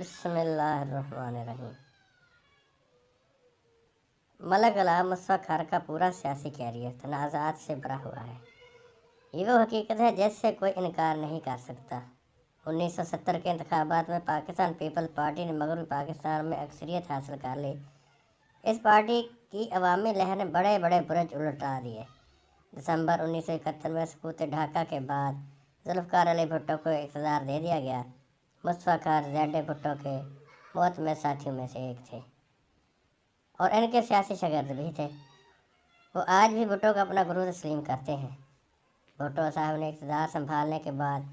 बिस्मिल्लाहिर्रहमानिर्रहीम। मलक गुलाम मुस्तफ़ा खार का पूरा सियासी कैरियर तनाज़ात से भरा हुआ है। ये वो हकीकत है जिससे कोई इनकार नहीं कर सकता। 1970 के इंतखाबात में पाकिस्तान पीपल पार्टी ने मगरबी पाकिस्तान में अक्सरियत हासिल कर ली। इस पार्टी की अवामी लहर ने बड़े बड़े बुरज उलटा दिए। दिसंबर 1971 में सकूत ढाका के बाद जुल्फ़िकार अली भुट्टो को इक़्तिदार दे दिया गया। मुस्तफ़ा खार ज़ेड भुट्टो के मौत में साथियों में से एक थे और इनके सियासी शागिर्द भी थे। वो आज भी भुट्टो का अपना गुरु तस्लीम करते हैं। भुट्टो साहब ने इक़्तिदार संभालने के बाद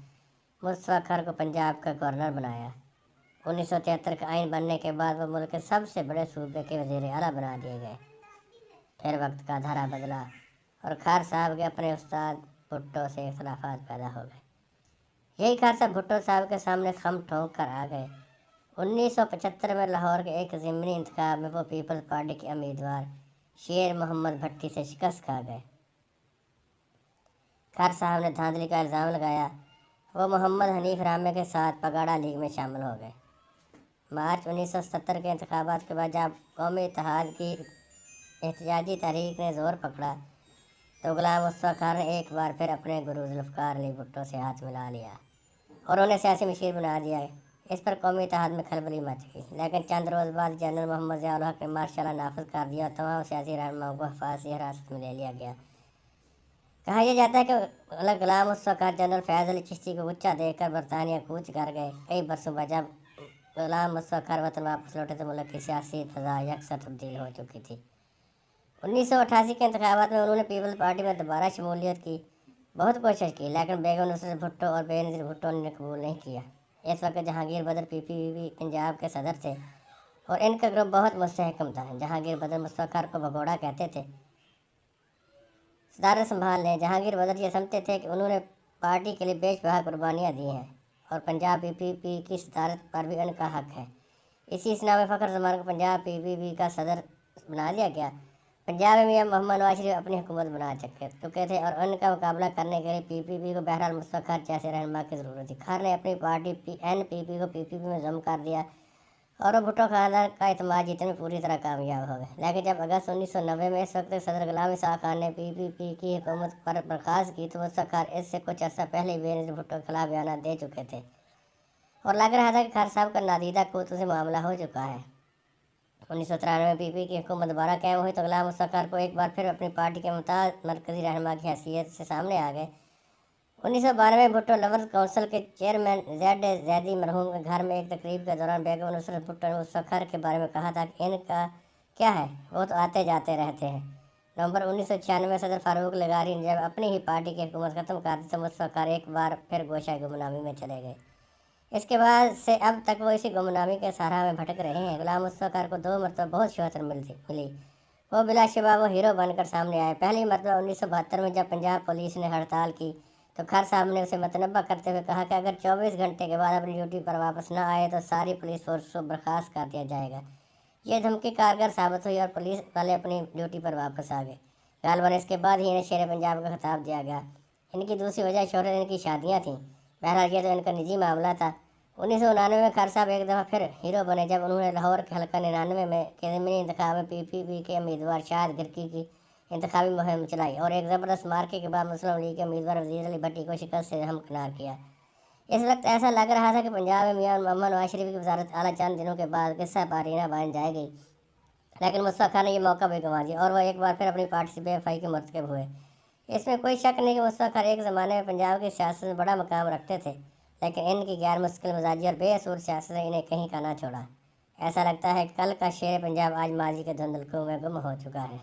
मुस्तफ़ा खार को पंजाब का गवर्नर बनाया। 1973 का आइन बनने के बाद वो मुल्क के सबसे बड़े सूबे के वज़ीर आला बना दिए गए। फिर वक्त का धारा बदला और खार साहब के अपने उस्ताद भुट्टो से इख्तिलाफ़ात पैदा हो गए। यही खासा भुट्टो साहब के सामने खम ठोंक कर आ गए। 1975 में लाहौर के एक ज़िमनी इंतखाब में वो पीपल्स पार्टी के उम्मीदवार शेर मोहम्मद भट्टी से शिकस्त खा गए। खार साहब ने धांधली का इल्ज़ाम लगाया। वो मोहम्मद हनीफ रामे के साथ पगाड़ा लीग में शामिल हो गए। मार्च 1970 के इंतखाबात के बाद जब कौमी इत्तेहाद की एहतजाजी तहरीक ने ज़ोर पकड़ा तो गुलाम मुस्तफ़ा खार ने एक बार फिर अपने गुरु जुल्फ़िकार अली भुट्टो से हाथ मिला लिया और उन्हें सियासी मशीर बना दिया। इस पर कौमी इत्तेहाद में खलबली मच गई, लेकिन चंद रोज़ बाद जनरल मोहम्मद ज़िया-उल हक़ ने मार्शल नाफिज कर दिया और तमाम सियासी रहनुमाओं को हिफाज़ती हिरासत में ले लिया गया। कहा यह जाता है कि गुलाम मुस्तफ़ा खार जनरल फैज़ अली चिश्ती को गुच्छा देकर बरतानिया कूच कर गए। कई बरसों बाद जब गुलाम मुस्तफ़ा खार वतन वापस लौटे तो मुल्क की सियासी फ़ज़ा यकसा तब्दील हो चुकी थी। 1988 के इंतखाबात में उन्होंने पीपल्स पार्टी में दोबारा शमूलियत की बहुत कोशिश की, लेकिन बेगम नुसरत भुट्टो और बेनज़ीर भुट्टो ने कबूल नहीं किया। इस वक्त जहांगीर बदर PPP पंजाब के सदर थे और इनका ग्रुप बहुत मुस्तहकम था। जहांगीर बदर मुस्तफ़ा खार को भगोड़ा कहते थे। सदारत संभाल लें। जहांगीर बदर ये समझते थे कि उन्होंने पार्टी के लिए बेशबहा कुर्बानियाँ दी हैं और पंजाब PPP की सदारत पर भी उनका हक है। इसी इसना में फ़खर ज़मान को पंजाब PPP का सदर बना दिया गया। पंजाब में मियां मोहम्मद नवाज शरीफ अपनी हुकूमत बना चुके थे और उनका मुकाबला करने के लिए PPP को बहरहाल मुस्तफ़ा खार जैसे रहनुमा की ज़रूरत थी। खार ने अपनी पार्टी NPP को PPP में ज़म कर दिया और वो भुट्टो खानदान का एतमाद जीतने में पूरी तरह कामयाब हो गए। लेकिन जब अगस्त 1990 में इस वक्त सदर गुलाम इसहाक़ खान ने PPP की हुकूमत पर बर्खास्त की तो मुस्तफ़ा खार इससे कुछ अर्सा पहले बेनज़ीर भुट्टो के खिलाफ बयान दे चुके थे और लग रहा था कि खार साहब का नादीदा कूतों से मामला हो चुका है। 1993 में PPP की हुकूमत दोबारा कायम हुई तो गुलाम मुस्तफ़ा खार को एक बार फिर अपनी पार्टी के मुमताज़ मरकज़ी रहनुमा की हैसियत से सामने आ गए। 1992 में भुट्टो लवर्स काउंसिल के चेयरमैन ज़ेड ज़ैदी मरहूम के घर में एक तकरीब के दौरान बेगम नुसरत भुट्टो ने मुस्तफ़ा खार के बारे में कहा था कि इनका क्या है, वो तो आते जाते रहते हैं। नवंबर 1996 में सदर फारूक लगारी ने जब अपनी ही पार्टी की हुकूमत ख़त्म कर दी तो मुस्तफ़ा खार एक बार फिर गोशा गुमनामी में चले गए। इसके बाद से अब तक वो इसी गुमनामी के सहारा में भटक रहे हैं। गुलाम मुस्तफ़ा खार को 2 मरतबा बहुत शोहरत मिली। वो बिलाशुबा वो हीरो बनकर सामने आए। पहली मरतबा 1972 में जब पंजाब पुलिस ने हड़ताल की तो खार साहब ने उसे मतनबा करते हुए कहा कि अगर 24 घंटे के बाद अपनी ड्यूटी पर वापस न आए तो सारी पुलिस फोर्स को बर्खास्त कर दिया जाएगा। ये धमकी कारगर साबित हुई और पुलिस वाले अपनी ड्यूटी पर वापस आ गए। गालबन इसके बाद ही इन्हें शेर पंजाब का खिताब दिया गया। इनकी दूसरी वजह शोहरत इनकी शादियाँ थीं। बहरहाल ये तो इनका निजी मामला था। 1999 में खार साहब एक दफ़ा फिर हीरो बने जब उन्होंने लाहौर के हल्का 99 में के ज़मीनी इंतखाब में PPP के उम्मीदवार शाहिद गिरकी की इंतखाबी मुहिम चलाई और एक ज़बरदस्त मार्के के बाद मुस्लिम लीग के उम्मीदवार वज़ीर अली भट्टी को शिकस्त से हमकिनार किया। इस वक्त ऐसा लग रहा था कि पंजाब में मियां मोहम्मद नवाज शरीफ की वज़ारत आला चंद दिनों के बाद किस्सा पारीना बन जाएगी, लेकिन मुस्तफ़ा खार ने यह मौका भी गंवा दिया और वह एक बार फिर अपनी पार्टी से बेवफाई के मुर्तकब हुए। इसमें कोई शक नहीं कि मुस्तफ़ा खार एक ज़माने में पंजाब की सियासत में बड़ा मकाम रखते थे, लेकिन इनकी गैर मुस्तकिल मिजाजी और बेअसूल सियासत ने इन्हें कहीं का ना छोड़ा। ऐसा लगता है कि कल का शेर पंजाब आज माजी के धुंधलकों में गुम हो चुका है।